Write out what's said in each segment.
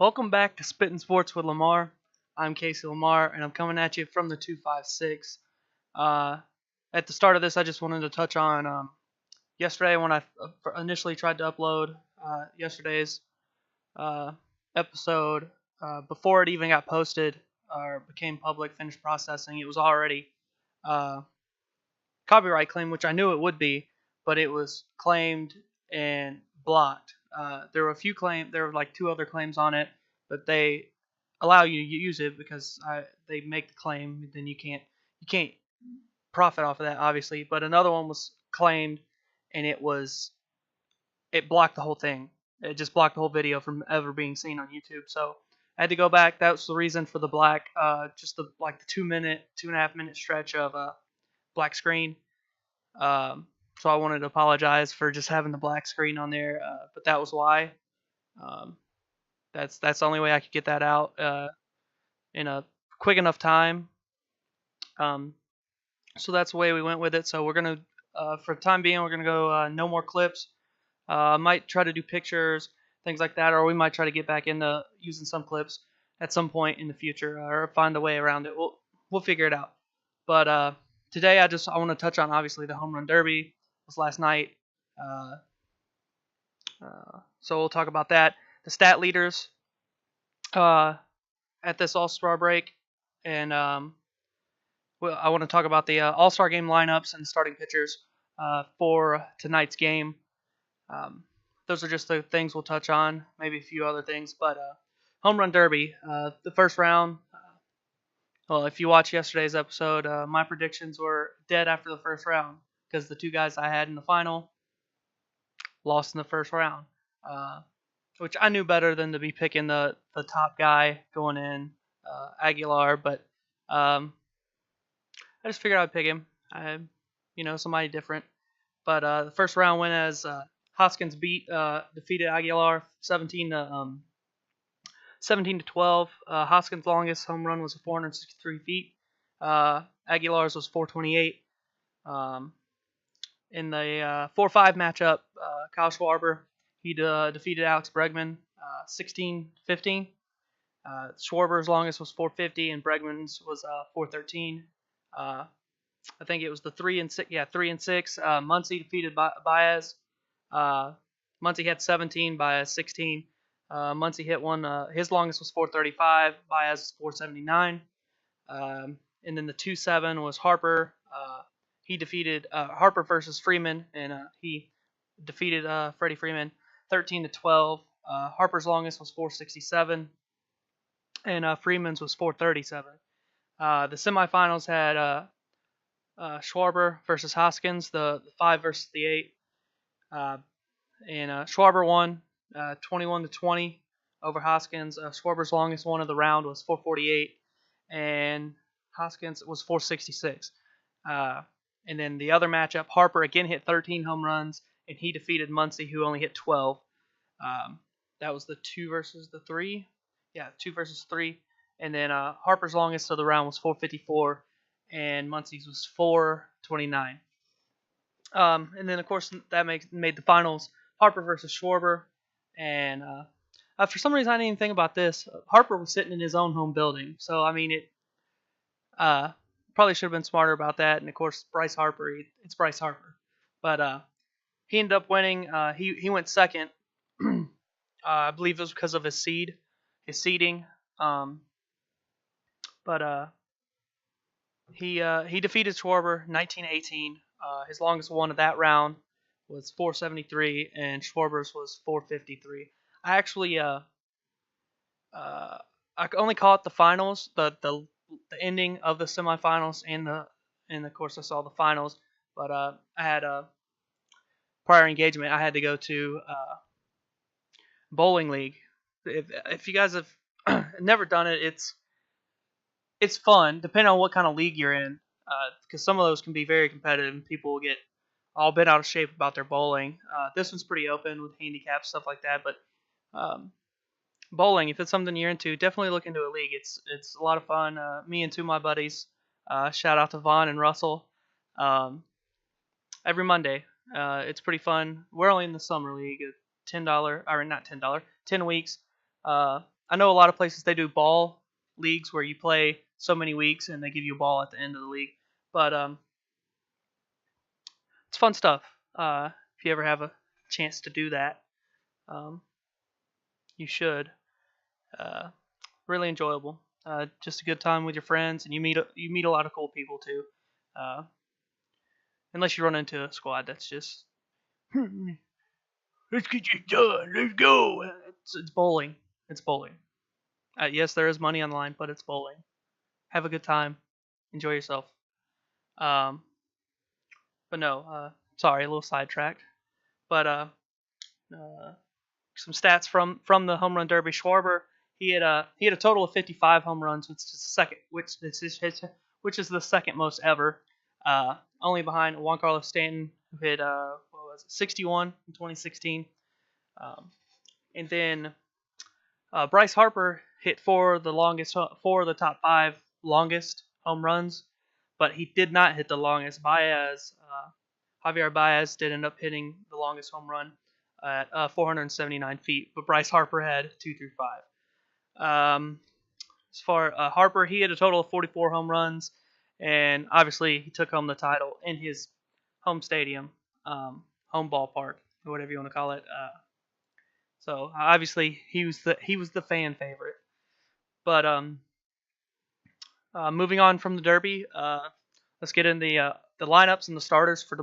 Welcome back to Spittin' Sports with Lamar. I'm Casey Lamar, and I'm coming at you from the 256. At the start of this, I just wanted to touch on yesterday when I initially tried to upload yesterday's uh, episode. Before it even got posted or became public, finished processing, it was already copyright claim, which I knew it would be, but it was claimed and blocked. There were like two other claims on it, but they allow you to use it because they make the claim. Then you can't profit off of that, obviously. But another one was claimed, and it blocked the whole thing. It just blocked the whole video from ever being seen on YouTube. So I had to go back. That was the reason for the black, just the 2.5 minute stretch of black screen. So I wanted to apologize for just having the black screen on there, but that was why. Um, that's the only way I could get that out in a quick enough time. So that's the way we went with it. So we're gonna, for the time being, we're gonna go no more clips. Might try to do pictures, things like that, or we might try to get back into using some clips at some point in the future, or find a way around it. We'll figure it out. But today I want to touch on obviously the home run derby was last night. So we'll talk about that. The stat leaders at this All-Star break, and I want to talk about the All-Star game lineups and starting pitchers for tonight's game. Those are just the things we'll touch on, maybe a few other things. But home run derby, the first round. Well, if you watch yesterday's episode, my predictions were dead after the first round because the two guys I had in the final lost in the first round, which I knew better than to be picking the top guy going in, Aguilar. But I just figured I'd pick him. Somebody different. But the first round went as Hoskins defeated Aguilar 17 to 12. Hoskins' longest home run was 463 feet. Aguilar's was 428. In the 4-5 matchup, Kyle Schwarber, he defeated Alex Bregman 16-15. Schwarber's longest was 450, and Bregman's was 413. I think it was the 3 and 6. Yeah, 3 and 6. Muncy defeated Baez. Muncy had 17, Baez 16. Muncy hit one. His longest was 435. Baez 479. And then the 2-7 was Harper. He defeated Harper versus Freeman, and he defeated Freddie Freeman 13 to 12. Harper's longest was 467, and Freeman's was 437. The semifinals had Schwarber versus Hoskins, the 5 versus the 8. And Schwarber won 21 to 20 over Hoskins. Schwarber's longest one of the round was 448, and Hoskins was 466. And then the other matchup, Harper again hit 13 home runs, and he defeated Muncy, who only hit 12. That was the 2 versus the 3. Yeah, 2 versus 3. And then Harper's longest of the round was 454, and Muncy's was 429. And then, of course, that made the finals Harper versus Schwarber. And for some reason, I didn't even think about this. Harper was sitting in his own home building. So, I mean, it probably should have been smarter about that. And, of course, Bryce Harper, it's Bryce Harper. But he ended up winning. He went second. I believe it was because of his seeding. But he defeated Schwarber 19-18. His longest one of that round was 473, and Schwarber's was 453. I actually I only caught the finals, the ending of the semifinals, and of course I saw the finals. But I had a prior engagement. I had to go to bowling league. If you guys have never done it, it's fun, depending on what kind of league you're in, because some of those can be very competitive and people will get all bent out of shape about their bowling. This one's pretty open with handicaps, stuff like that. But bowling, if it's something you're into, definitely look into a league. It's a lot of fun. Me and two of my buddies, shout out to Vaughn and Russell, every Monday. It's pretty fun. We're only in the summer league, $10, or not $10, 10 weeks. I know a lot of places they do ball leagues where you play so many weeks and they give you a ball at the end of the league. But it's fun stuff. If you ever have a chance to do that, um, you should. Uh, really enjoyable. Just a good time with your friends, and you meet a lot of cool people too. Uh, unless you run into a squad that's just let's get you done, let's go. It's bowling. It's bowling. Yes, there is money on the line, but it's bowling. Have a good time. Enjoy yourself. Um, but no, sorry, a little sidetracked. But uh, some stats from the home run derby. Schwarber, he had a total of 55 home runs, which is the second most ever. Only behind Juan Carlos Stanton, who hit 61 in 2016. And then Bryce Harper hit four of the top five longest home runs, but he did not hit the longest. Javier Baez did end up hitting the longest home run at 479 feet, but Bryce Harper had 2 through 5. As far Harper, he had a total of 44 home runs, and obviously he took home the title in his home stadium, home ballpark, or whatever you want to call it. So obviously he was the fan favorite. But moving on from the Derby, let's get in the lineups and the starters for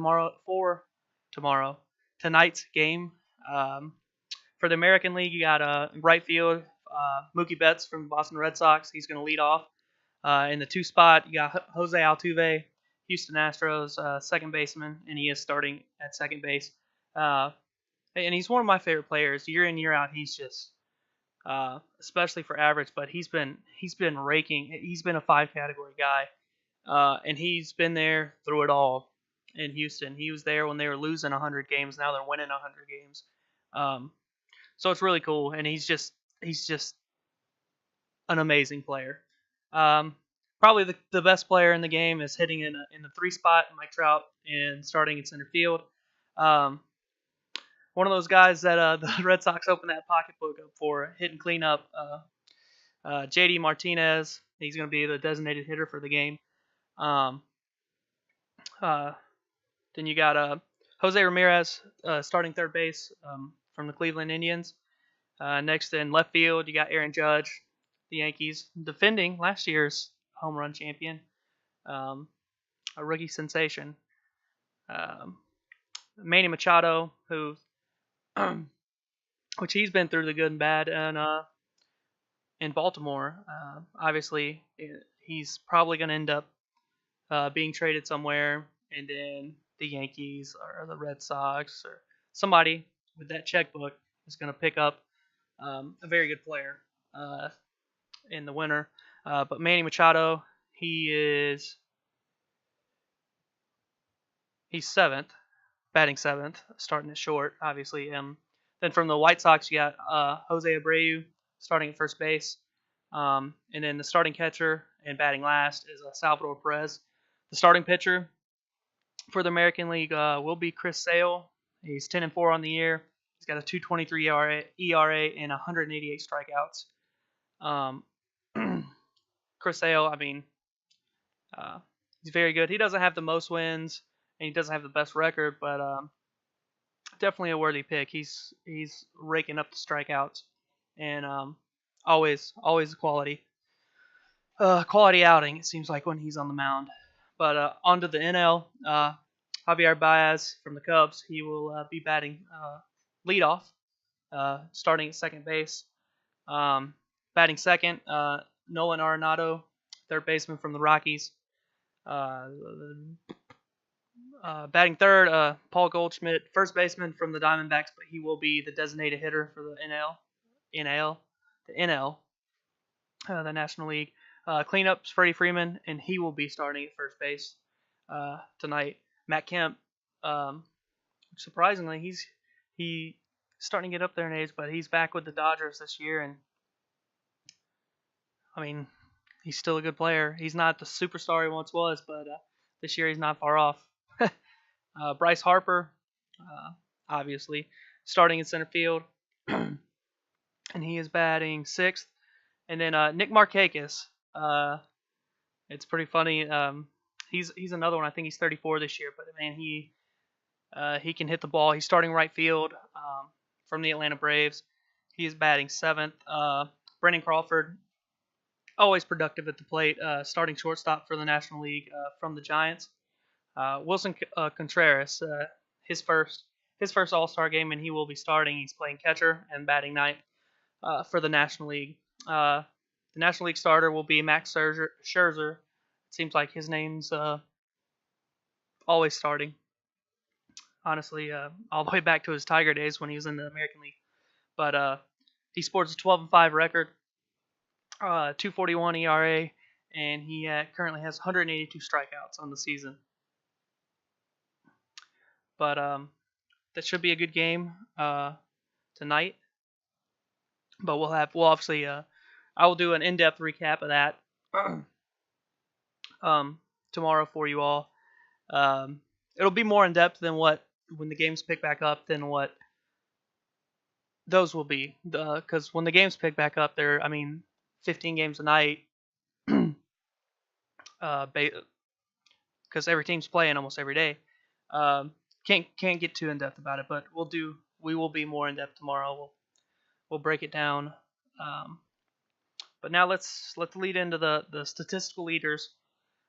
tonight's game. For the American League, you got right field Mookie Betts from the Boston Red Sox. He's going to lead off. In the 2 spot, you got Jose Altuve, Houston Astros, second baseman, and he is starting at second base. And he's one of my favorite players. Year in, year out, he's just, especially for average, but he's been raking. He's been a 5-category guy, and he's been there through it all in Houston. He was there when they were losing 100 games. Now they're winning 100 games. So it's really cool, and he's just an amazing player. Probably the best player in the game is hitting in the 3 spot, Mike Trout, and starting in center field. One of those guys that the Red Sox opened that pocketbook up for, hitting cleanup. JD Martinez, he's going to be the designated hitter for the game. Then you got Jose Ramirez starting third base from the Cleveland Indians. Next in left field, you got Aaron Judge, the Yankees, defending last year's home run champion, a rookie sensation. Manny Machado, which he's been through the good and bad, and in Baltimore, obviously he's probably going to end up being traded somewhere, and then the Yankees or the Red Sox or somebody with that checkbook is going to pick up a very good player in the winter. But Manny Machado, he's 7th, batting 7th, starting it short, obviously. Then from the White Sox, you got Jose Abreu starting at first base. And then the starting catcher and batting last is Salvador Perez. The starting pitcher for the American League will be Chris Sale. He's 10-4 on the year. He's got a 2.23 ERA and 188 strikeouts. Chris Sale, I mean, he's very good. He doesn't have the most wins, and he doesn't have the best record, but definitely a worthy pick. He's raking up the strikeouts, and always a quality outing. It seems like when he's on the mound. But on to the NL. Javier Baez from the Cubs. He will be batting leadoff, starting at second base. Batting second, Nolan Arenado, third baseman from the Rockies. Batting third, Paul Goldschmidt, first baseman from the Diamondbacks, but he will be the designated hitter for the the National League. Cleanup's Freddie Freeman, and he will be starting at first base tonight. Matt Kemp, surprisingly, he's starting to get up there in age, but he's back with the Dodgers this year, and I mean, he's still a good player. He's not the superstar he once was, but this year he's not far off. Bryce Harper, obviously, starting in center field. and he is batting sixth. And then Nick Markakis. It's pretty funny. He's another one. I think he's 34 this year, but man, he can hit the ball. He's starting right field from the Atlanta Braves. He is batting seventh. Brendan Crawford, always productive at the plate, starting shortstop for the National League from the Giants. Wilson Contreras, his first All-Star game, and he will be starting. He's playing catcher and batting ninth for the National League. The National League starter will be Max Scherzer. It seems like his name's always starting. Honestly, all the way back to his Tiger days when he was in the American League. But he sports a 12-5 record, 2.41 ERA, and he currently has 182 strikeouts on the season. But that should be a good game tonight. But we'll obviously I will do an in-depth recap of that tomorrow for you all. It'll be more in depth than when the games pick back up than what those will be. Because when the games pick back up, 15 games a night. Because every team's playing almost every day. Can't get too in depth about it, but we will be more in depth tomorrow. We'll break it down. But now let's lead into the statistical leaders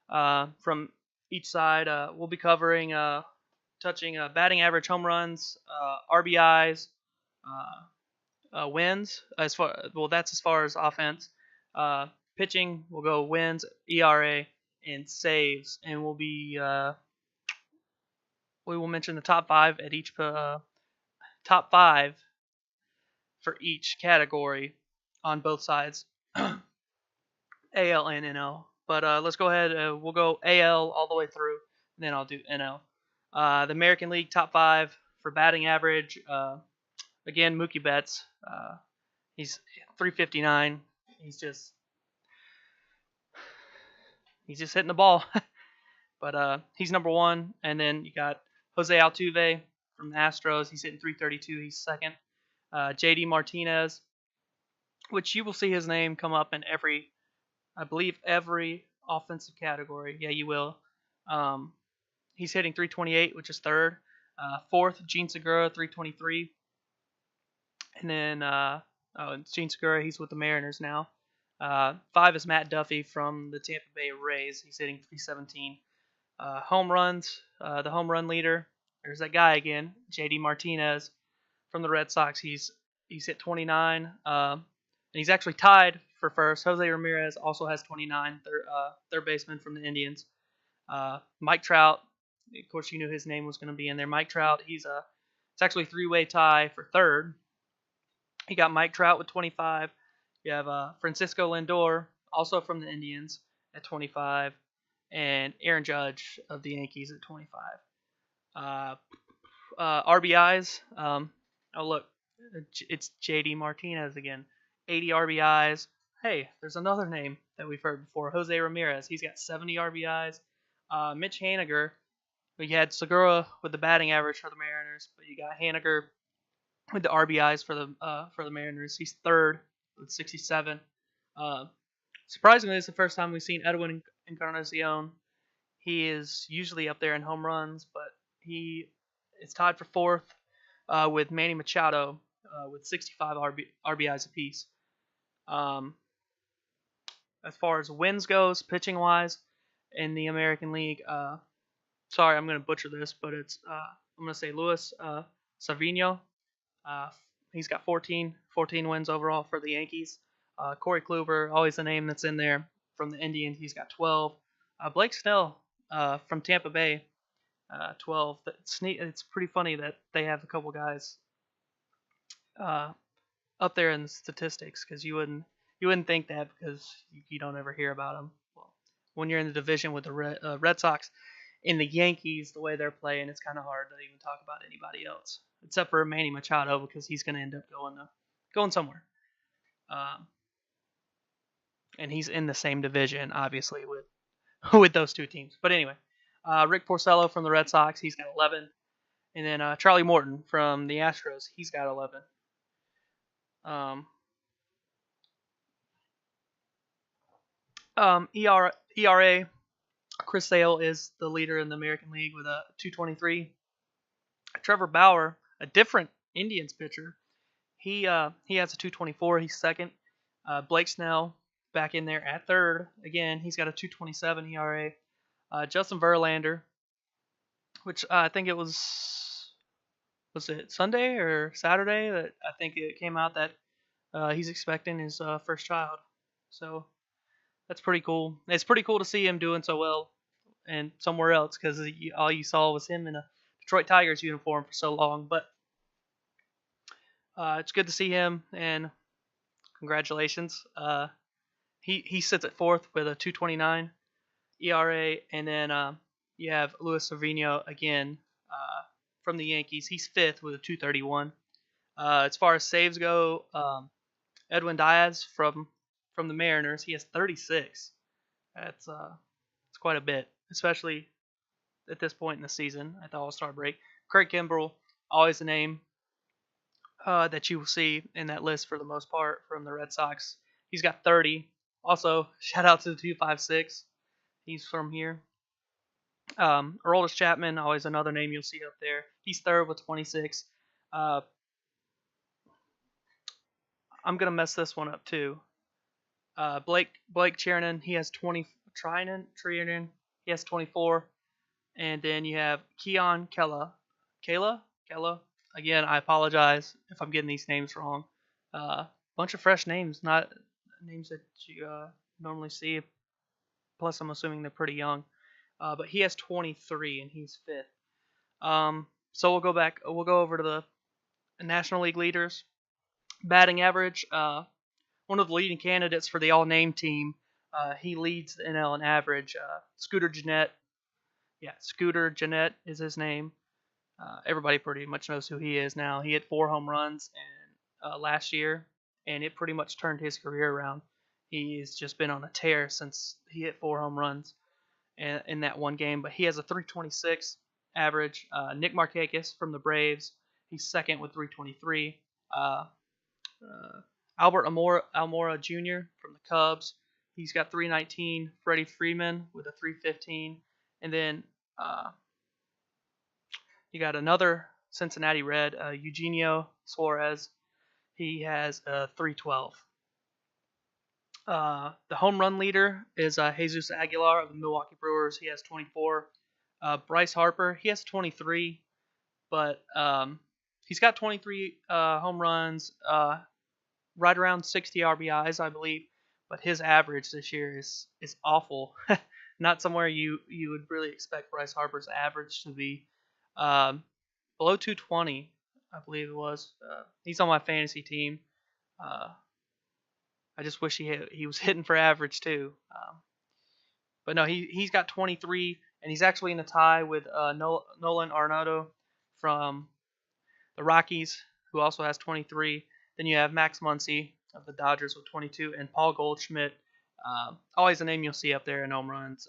from each side. We'll be covering touching batting average, home runs, RBIs, wins. That's as far as offense. Pitching, we'll go wins, ERA, and saves, and we will mention the top five at each top five for each category on both sides, AL and NL. But let's go ahead. We'll go AL all the way through, and then I'll do NL. The American League top five for batting average. Again, Mookie Betts. He's 359. He's just hitting the ball. But he's number one. And then you got Jose Altuve from the Astros. He's hitting 332. He's second. JD Martinez, which you will see his name come up in every offensive category. Yeah, you will. He's hitting 328, which is third. Fourth, Gene Segura, 323. And then Gene Segura, he's with the Mariners now. 5 is Matt Duffy from the Tampa Bay Rays. He's hitting 317. Home runs, the home run leader. There's that guy again, JD Martinez from the Red Sox. He's hit 29. And he's actually tied for first. Jose Ramirez also has 29, third baseman from the Indians. Mike Trout, of course, you knew his name was going to be in there. Mike Trout, it's actually a three-way tie for third. You got Mike Trout with 25. You have Francisco Lindor, also from the Indians, at 25. And Aaron Judge of the Yankees at 25. RBIs. Look, it's JD Martinez again. 80 RBIs. Hey, there's another name that we've heard before. Jose Ramirez. He's got 70 RBIs. Mitch Haniger. We had Segura with the batting average for the Mariners, but you got Haniger with the RBIs for the Mariners. He's third with 67. Surprisingly, it's the first time we've seen Edwin Encarnacion. He is usually up there in home runs, but he is tied for fourth with Manny Machado with 65 RBIs apiece. As far as wins goes, pitching wise, in the American League, sorry, I'm going to butcher this, but I'm going to say Luis Savino. He's got 14 wins overall for the Yankees. Corey Kluber, always a name that's in there from the Indians. He's got 12. Blake Snell from Tampa Bay, 12. It's pretty funny that they have a couple guys up there in the statistics, because you wouldn't think that, because you don't ever hear about them. Well, when you're in the division with the Red Sox and the Yankees, the way they're playing, it's kind of hard to even talk about anybody else except for Manny Machado, because he's going to end up going somewhere. And he's in the same division, obviously, with those two teams. But anyway, Rick Porcello from the Red Sox, he's got 11. And then Charlie Morton from the Astros, he's got 11. ERA. Chris Sale is the leader in the American League with a 2.23. Trevor Bauer, a different Indians pitcher, he has a 2.24. He's second. Blake Snell back in there at third. Again, he's got a 2.27 ERA. Justin Verlander, which I think it was it Sunday or Saturday that I think it came out that he's expecting his first child. So that's pretty cool. It's pretty cool to see him doing so well and somewhere else because all you saw was him in a Detroit Tigers uniform for so long. But it's good to see him, and congratulations. He sits at fourth with a 2.29 ERA, and then you have Luis Severino again from the Yankees. He's fifth with a 2.31. As far as saves go, Edwin Diaz from the Mariners, he has 36. That's quite a bit, especially at this point in the season at the All-Star break. Craig Kimbrell, always a name that you will see in that list for the most part from the Red Sox. He's got 30. Also, shout out to the 256. He's from here. Aroldis Chapman, always another name you'll see up there. He's third with 26. I'm gonna mess this one up too. Blake Trinan, he has 20. Trinan, he has 24. And then you have Keon Kela. Again, I apologize if I'm getting these names wrong. Bunch of fresh names, not names that you normally see. Plus, I'm assuming they're pretty young. But he has 23, and he's fifth. So we'll go back. We'll go over to the National League leaders. Batting average. One of the leading candidates for the all-name team. He leads the NL in average. Scooter Gennett. Yeah, Scooter Gennett is his name. Everybody pretty much knows who he is now. He hit 4 home runs last year, and it pretty much turned his career around. He's just been on a tear since he hit 4 home runs in that one game. But he has a 3.26 average. Nick Markakis from the Braves, he's second with 3.23. Albert Almora Jr. from the Cubs, he's got 3.19. Freddie Freeman with a 3.15. And then you got another Cincinnati Red, Eugenio Suarez. He has a 3.12. The home run leader is Jesus Aguilar of the Milwaukee Brewers. He has 24. Bryce Harper, he has 23, but he's got 23 home runs, right around 60 RBIs, I believe. But his average this year is awful. Not somewhere you would really expect Bryce Harper's average to be. Below 220, I believe it was. He's on my fantasy team. I just wish he was hitting for average too. But no, he's got 23, and he's actually in a tie with Nolan Arenado from the Rockies, who also has 23. Then you have Max Muncy of the Dodgers with 22, and Paul Goldschmidt, always a name you'll see up there in home runs,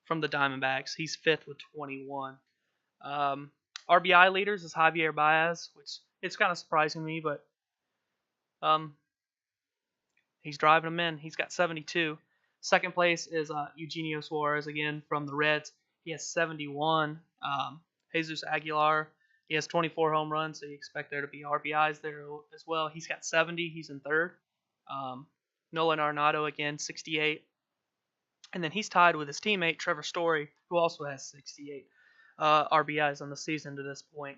from the Diamondbacks. He's fifth with 21. RBI leaders is Javier Baez, which it's kind of surprising me, but he's driving them in. He's got 72. Second place is Eugenio Suarez again from the Reds. He has 71. Jesus Aguilar, he has 24 home runs, so you expect there to be RBIs there as well. He's got 70. He's in third. Nolan Arenado again, 68. And then he's tied with his teammate Trevor Story, who also has 68 RBIs on the season to this point.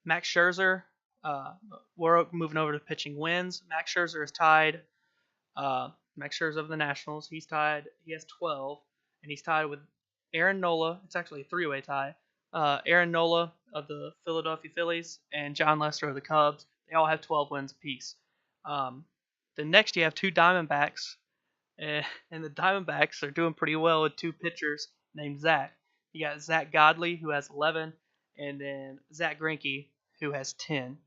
Max Scherzer, we're moving over to pitching wins. Max Scherzer is tied. Max Scherzer of the Nationals, he's tied. He has 12, and he's tied with Aaron Nola. It's actually a three-way tie. Aaron Nola of the Philadelphia Phillies and John Lester of the Cubs. They all have 12 wins apiece. Then next you have two Diamondbacks, and the Diamondbacks are doing pretty well with two pitchers named Zach. You got Zach Godley, who has 11, and then Zach Greinke, who has 10.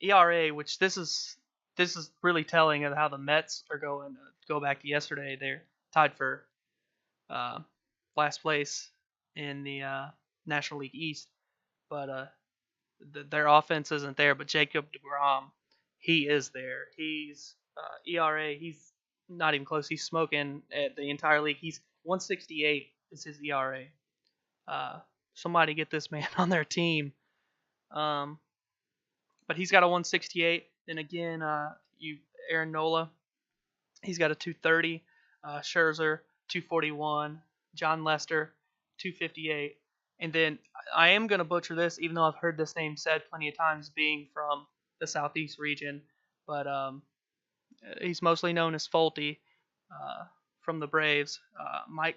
ERA, which this is really telling of how the Mets are going. Go back to yesterday, they're tied for last place in the National League East, but their offense isn't there. But Jacob deGrom, he is there. He's ERA. He's not even close. He's smoking at the entire league. He's 168 is his ERA. Somebody get this man on their team. But he's got a 168. Then again, Aaron Nola, he's got a 230. Scherzer 241. John Lester 258. And then I am gonna butcher this, even though I've heard this name said plenty of times, being from the Southeast region. But he's mostly known as Fulte from the Braves. Mike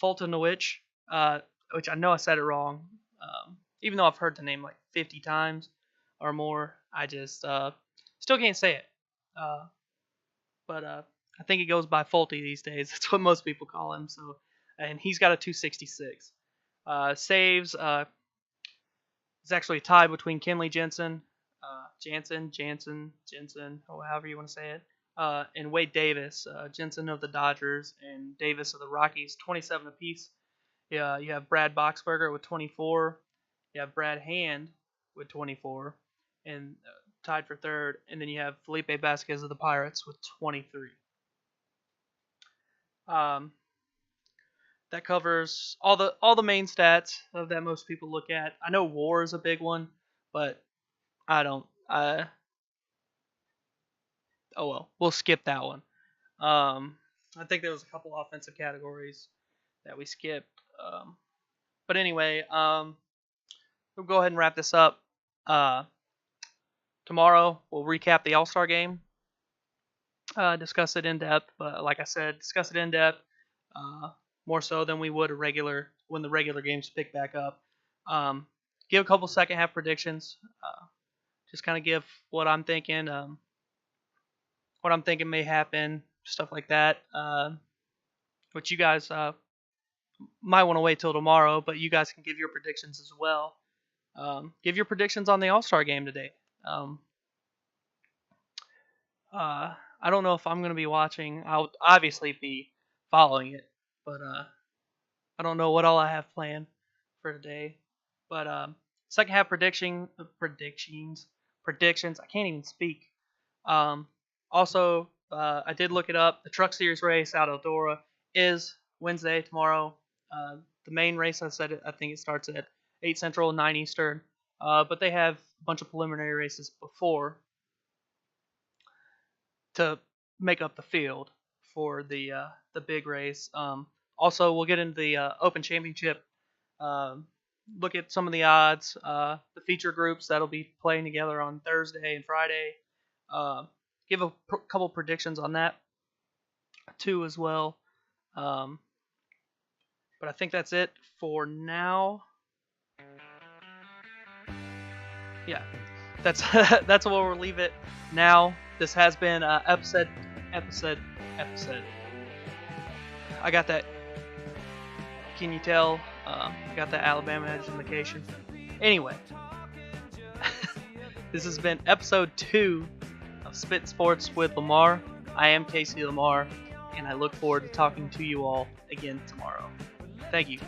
Fultonowicz, which I know I said it wrong. Even though I've heard the name like 50 times or more, I just still can't say it. But I think he goes by Fulte these days. That's what most people call him. So, and he's got a 266. Saves is actually tied between Kenley Jensen, Jensen, or however you want to say it, and Wade Davis. Jensen of the Dodgers and Davis of the Rockies, 27 apiece. Yeah, you have Brad Boxberger with 24. You have Brad Hand with 24, and tied for third. And then you have Felipe Vasquez of the Pirates with 23. That covers all the main stats that most people look at. I know WAR is a big one, but I don't. Oh well, we'll skip that one. I think there was a couple offensive categories that we skipped. But anyway, we'll go ahead and wrap this up. Tomorrow we'll recap the All-Star game. Discuss it in depth, but like I said, discuss it in depth. More so than we would when the regular games pick back up. Give a couple second half predictions. Just kind of give what I'm thinking. What I'm thinking may happen, stuff like that. Which you guys might want to wait till tomorrow, but you guys can give your predictions as well. Give your predictions on the All-Star game today. I don't know if I'm going to be watching. I'll obviously be following it, but I don't know what all I have planned for today. But second half predictions. I can't even speak. Also, I did look it up. The Truck Series race out of Eldora is Wednesday, tomorrow. The main race, I think it starts at 8 Central, 9 Eastern. But they have a bunch of preliminary races before to make up the field for the big race. Also, we'll get into the Open Championship. Look at some of the odds, the feature groups that'll be playing together on Thursday and Friday. Give a couple predictions on that too as well. But I think that's it for now. Yeah, that's that's where we'll leave it now. This has been episode. I got that. Can you tell? I got that Alabama education. Anyway, this has been episode 2 of Spittin Sports with Lamar. I am Casey Lamar, and I look forward to talking to you all again tomorrow. Thank you.